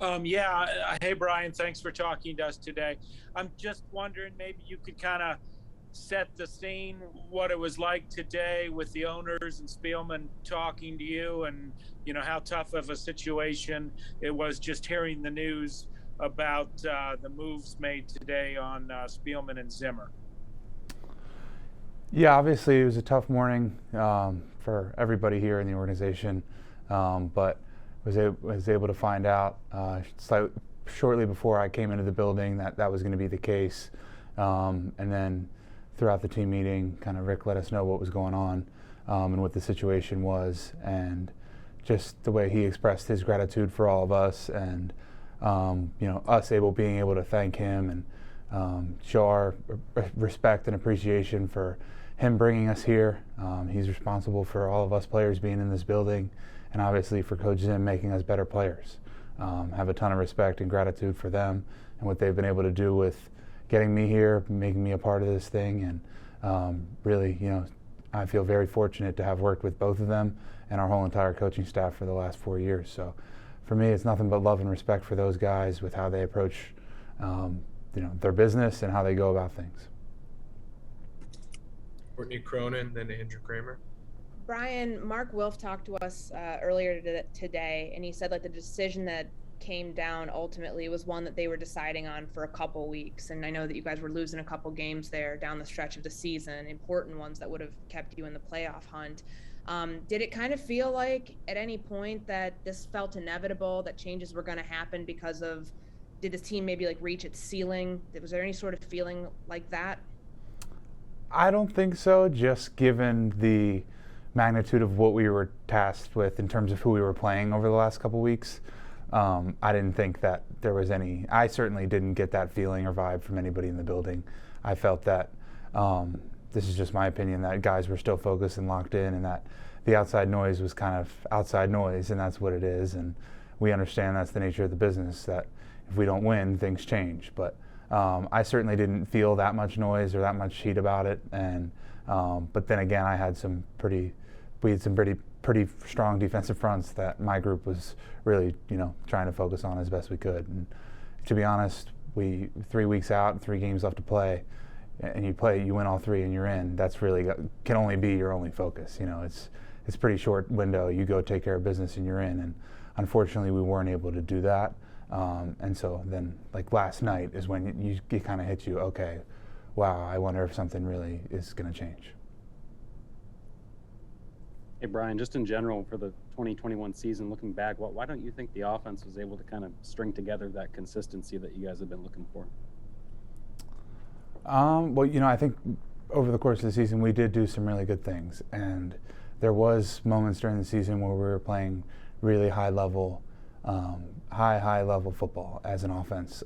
Hey, Brian, thanks for talking to us today. I'm just wondering, maybe you could kind of set the scene, what it was like today with the owners and Spielman talking to you, and, how tough of a situation it was just hearing the news about the moves made today on Spielman and Zimmer. Yeah, obviously it was a tough morning for everybody here in the organization, but was able to find out shortly before I came into the building that was going to be the case, and then throughout the team meeting, kind of Rick let us know what was going on and what the situation was, and just the way he expressed his gratitude for all of us, and us being able to thank him and show our respect and appreciation for him bringing us here. He's responsible for all of us players being in this building, and obviously for Coach Zim making us better players. Have a ton of respect and gratitude for them and what they've been able to do with getting me here, making me a part of this thing, and really, I feel very fortunate to have worked with both of them and our whole entire coaching staff for the last 4 years. So for me, it's nothing but love and respect for those guys with how they approach their business and how they go about things. Courtney Cronin, then Andrew Kramer. Brian, Mark Wilf talked to us earlier today, and he said the decision that came down ultimately was one that they were deciding on for a couple weeks. And I know that you guys were losing a couple games there down the stretch of the season, important ones that would have kept you in the playoff hunt. Did it kind of feel like at any point that this felt inevitable, that changes were going to happen did this team maybe reach its ceiling? Was there any sort of feeling like that? I don't think so, just given the magnitude of what we were tasked with in terms of who we were playing over the last couple weeks. I didn't think that there was I certainly didn't get that feeling or vibe from anybody in the building. I felt that, this is just my opinion, that guys were still focused and locked in, and that the outside noise was kind of outside noise, and that's what it is. And we understand that's the nature of the business, that if we don't win, things change. But I certainly didn't feel that much noise or that much heat about it. And but then again, we had some pretty strong defensive fronts that my group was really trying to focus on as best we could. And to be honest, 3 weeks out, 3 games left to play, and you win all 3 and you're in. That's really can only be your only focus. It's pretty short window. You go take care of business and you're in. And unfortunately, we weren't able to do that. And so then, last night is when it kind of hits you. Okay, wow, I wonder if something really is going to change. Hey, Brian, just in general for the 2021 season, looking back, why don't you think the offense was able to kind of string together that consistency that you guys have been looking for? Well, I think over the course of the season, we did do some really good things. And there was moments during the season where we were playing really high level football as an offense.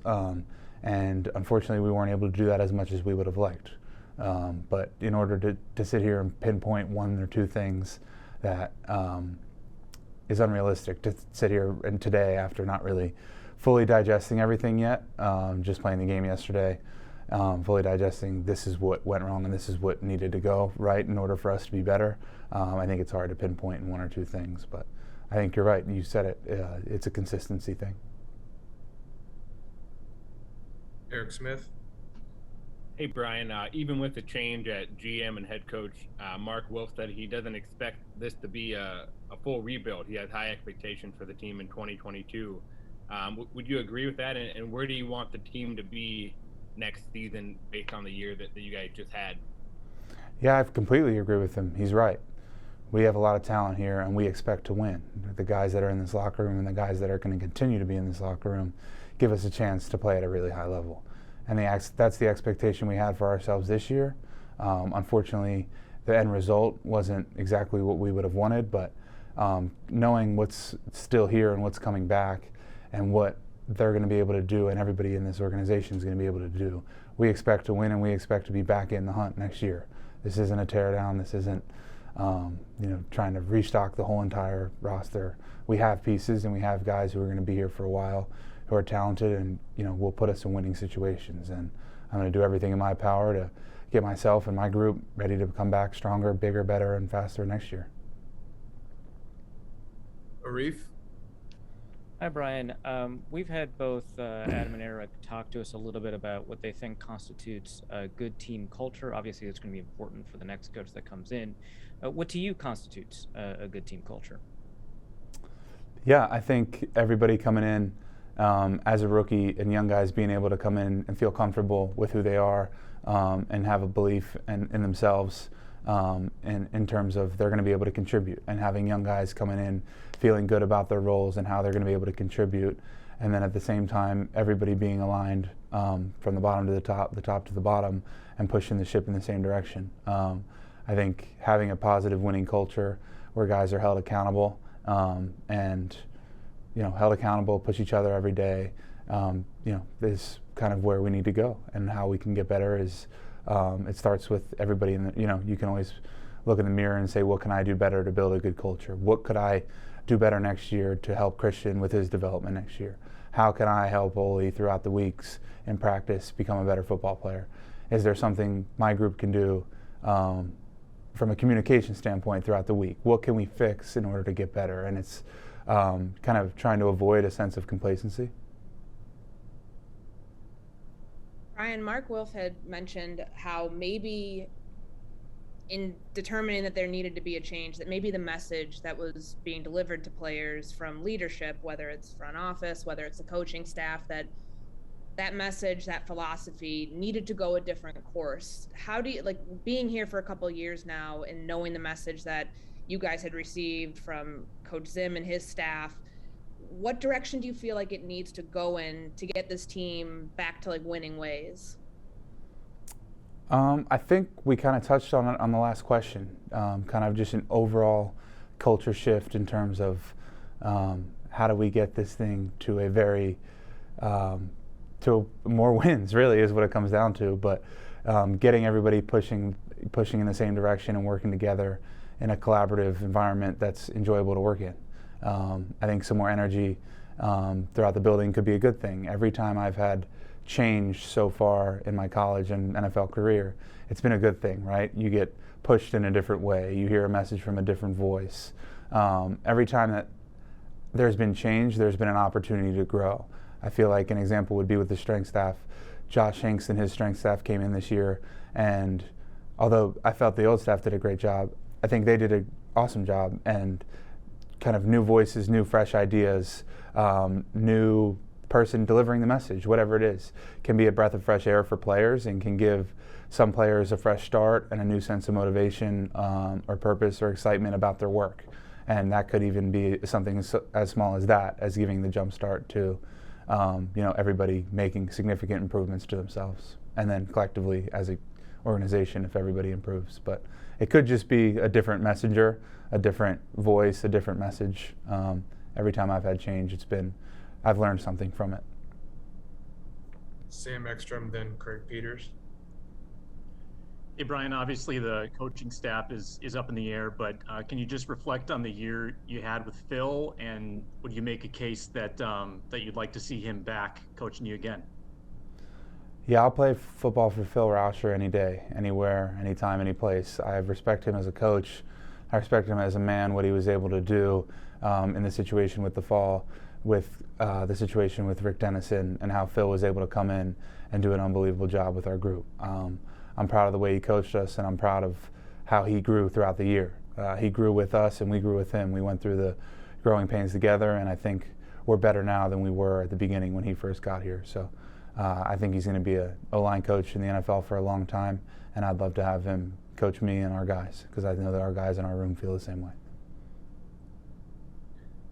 And unfortunately, we weren't able to do that as much as we would have liked. But in order to sit here and pinpoint 1 or 2 things that is unrealistic to sit here and today after not really fully digesting everything yet, just playing the game yesterday, fully digesting this is what went wrong and this is what needed to go right in order for us to be better. I think it's hard to pinpoint in 1 or 2 things, but I think you're right. You said it. It's a consistency thing. Eric Smith. Hey, Brian, even with the change at GM and head coach, Mark Wilf said he doesn't expect this to be a full rebuild. He has high expectations for the team in 2022. Would you agree with that? And where do you want the team to be next season based on the year that you guys just had? Yeah, I completely agree with him. He's right. We have a lot of talent here, and we expect to win. The guys that are in this locker room and the guys that are going to continue to be in this locker room give us a chance to play at a really high level. And that's the expectation we had for ourselves this year. Unfortunately, the end result wasn't exactly what we would have wanted, but knowing what's still here and what's coming back and what they're going to be able to do and everybody in this organization is going to be able to do, we expect to win and we expect to be back in the hunt next year. This isn't a teardown. This isn't trying to restock the whole entire roster. We have pieces and we have guys who are going to be here for a while, who are talented and will put us in winning situations. And I'm going to do everything in my power to get myself and my group ready to come back stronger, bigger, better, and faster next year. Arif. Hi, Brian. We've had both Adam and Eric talk to us a little bit about what they think constitutes a good team culture. Obviously, it's going to be important for the next coach that comes in. What to you constitutes a good team culture? Yeah, I think everybody coming in as a rookie and young guys being able to come in and feel comfortable with who they are and have a belief in themselves in terms of they're going to be able to contribute, and having young guys coming in feeling good about their roles and how they're going to be able to contribute, and then at the same time everybody being aligned from the bottom to the top to the bottom, and pushing the ship in the same direction. I think having a positive winning culture where guys are held accountable and held accountable, push each other every day, is kind of where we need to go. And how we can get better is it starts with everybody. You can always look in the mirror and say, what can I do better to build a good culture? What could I do better next year to help Christian with his development next year? How can I help Ole throughout the weeks in practice become a better football player? Is there something my group can do from a communication standpoint throughout the week? What can we fix in order to get better? And it's kind of trying to avoid a sense of complacency. Brian, Mark Wilf had mentioned how maybe in determining that there needed to be a change, that maybe the message that was being delivered to players from leadership, whether it's front office, whether it's the coaching staff, that message, that philosophy needed to go a different course. How do you, like, being here for a couple of years now and knowing the message that you guys had received from Coach Zim and his staff, what direction do you feel like it needs to go in to get this team back to winning ways? I think we kind of touched on it on the last question, kind of just an overall culture shift in terms of how do we get this thing to a very to more wins, really is what it comes down to. But getting everybody pushing in the same direction and working together in a collaborative environment that's enjoyable to work in. I think some more energy throughout the building could be a good thing. Every time I've had change so far in my college and NFL career, it's been a good thing, right? You get pushed in a different way. You hear a message from a different voice. Every time that there's been change, there's been an opportunity to grow. I feel like an example would be with the strength staff. Josh Hanks and his strength staff came in this year, and although I felt the old staff did a great job, I think they did an awesome job, and kind of new voices, new fresh ideas, new person delivering the message, whatever it is, can be a breath of fresh air for players and can give some players a fresh start and a new sense of motivation or purpose or excitement about their work. And that could even be something as small as that, as giving the jump start to everybody making significant improvements to themselves, and then collectively as an organization if everybody improves. But it could just be a different messenger, a different voice, a different message. Every time I've had change, I've learned something from it. Sam Ekstrom, then Craig Peters. Hey, Brian, obviously the coaching staff is up in the air, but can you just reflect on the year you had with Phil, and would you make a case that you'd like to see him back coaching you again? Yeah, I'll play football for Phil Rauscher any day, anywhere, anytime, any place. I respect him as a coach. I respect him as a man, what he was able to do in the situation with the fall, with the situation with Rick Dennison, and how Phil was able to come in and do an unbelievable job with our group. I'm proud of the way he coached us, and I'm proud of how he grew throughout the year. He grew with us, and we grew with him. We went through the growing pains together, and I think we're better now than we were at the beginning when he first got here. So I think he's going to be a O-line coach in the NFL for a long time, and I'd love to have him coach me and our guys, because I know that our guys in our room feel the same way.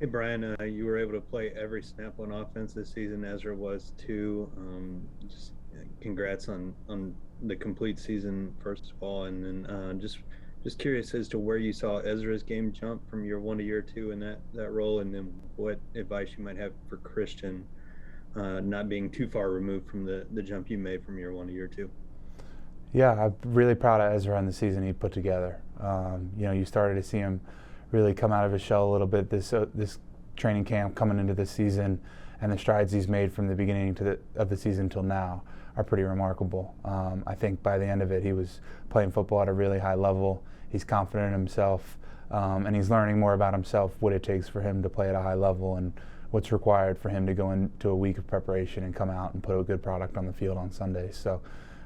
Hey, Brian, you were able to play every snap on offense this season. Ezra was too. Just congrats on the complete season, first of all, and then just curious as to where you saw Ezra's game jump from year 1 to year 2 in that role, and then what advice you might have for Christian, not being too far removed from the jump you made from year 1 to year 2. Yeah, I'm really proud of Ezra and the season he put together. You started to see him really come out of his shell a little bit this training camp coming into this season, and the strides he's made from the beginning of the season till now are pretty remarkable. I think by the end of it, he was playing football at a really high level. He's confident in himself. And he's learning more about himself, what it takes for him to play at a high level and what's required for him to go into a week of preparation and come out and put a good product on the field on Sunday. So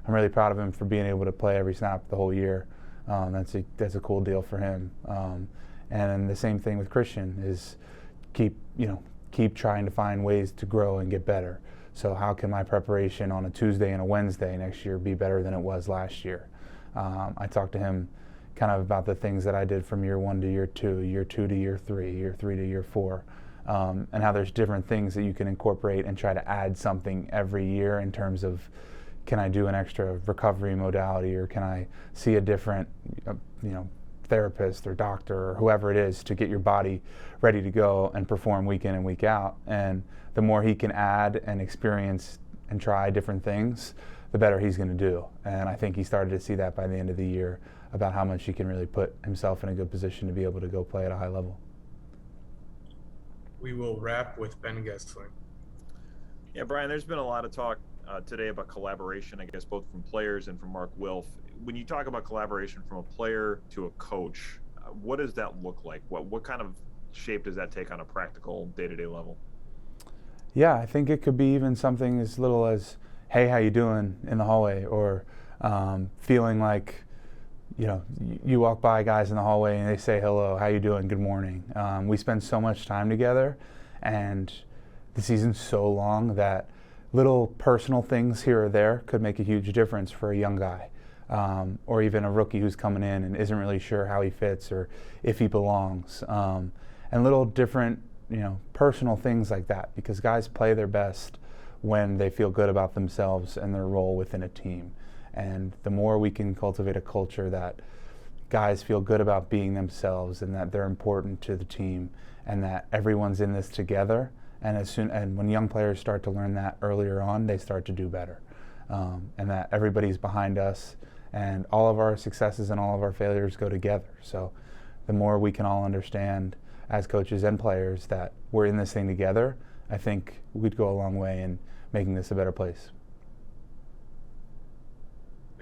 I'm really proud of him for being able to play every snap the whole year. That's a cool deal for him. And the same thing with Christian is keep trying to find ways to grow and get better. So how can my preparation on a Tuesday and a Wednesday next year be better than it was last year? I talked to him kind of about the things that I did from year 1 to year 2, year 2 to year 3, year 3 to year 4, and how there's different things that you can incorporate and try to add something every year in terms of, can I do an extra recovery modality, or can I see a different therapist or doctor or whoever it is to get your body ready to go and perform week in and week out. And the more he can add and experience and try different things, the better he's going to do. And I think he started to see that by the end of the year, about how much he can really put himself in a good position to be able to go play at a high level. We will wrap with Ben Gessling. Yeah, Brian, there's been a lot of talk today about collaboration, I guess, both from players and from Mark Wilf. When you talk about collaboration from a player to a coach, what does that look like? What kind of shape does that take on a practical day-to-day level? Yeah, I think it could be even something as little as, hey, how you doing in the hallway, or feeling like, you walk by guys in the hallway and they say hello, how you doing, good morning. We spend so much time together, and the season's so long that little personal things here or there could make a huge difference for a young guy, or even a rookie who's coming in and isn't really sure how he fits or if he belongs. And little different, personal things like that, because guys play their best when they feel good about themselves and their role within a team. And the more we can cultivate a culture that guys feel good about being themselves and that they're important to the team and that everyone's in this together, and when young players start to learn that earlier on, they start to do better. And that everybody's behind us, and all of our successes and all of our failures go together. So the more we can all understand as coaches and players that we're in this thing together, I think we'd go a long way in making this a better place.